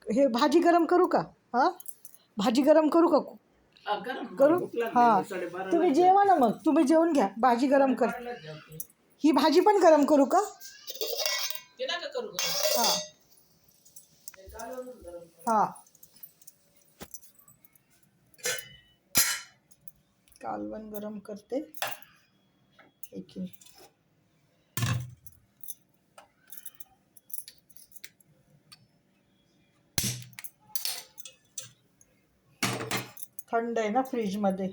हे भाजी गरम करू का? हां, भाजी गरम करू का? करू? हां, तुम्ही जेवा ना, मग तुम्ही जेवून घ्या, भाजी गरम कर. ही भाजी पण गरम करू का? हां हां, कालवण गरम करते. एक थंड आहे ना फ्रीजमध्ये.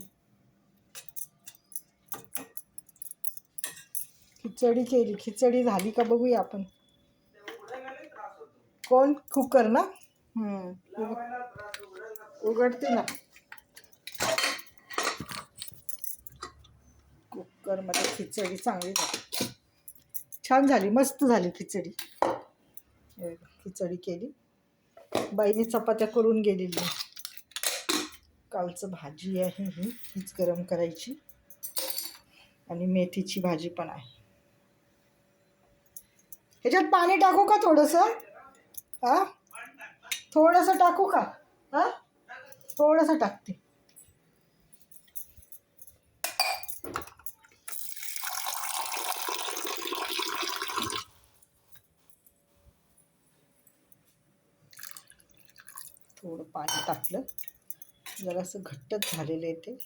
खिचडी केली, खिचडी झाली का बघूया आपण. कोण? कुकर ना. उघडते ना. कुकरमध्ये खिचडी चांगली झाली, छान झाली, मस्त झाली खिचडी. खिचडी केली, बाईने चपात्या करून गेलेली. कालचं भाजी आहे हीच गरम करायची, आणि मेथीची भाजी पण आहे. ह्याच्यात पाणी टाकू का थोडंसं? हां, थोडंसं टाकू का? हां, थोडंसं टाकते. थोडं पाणी टाकलं, जरासं घट्टच झालेलं आहे ते.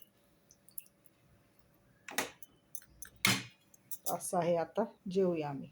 असं आहे. आता जेवूया आम्ही.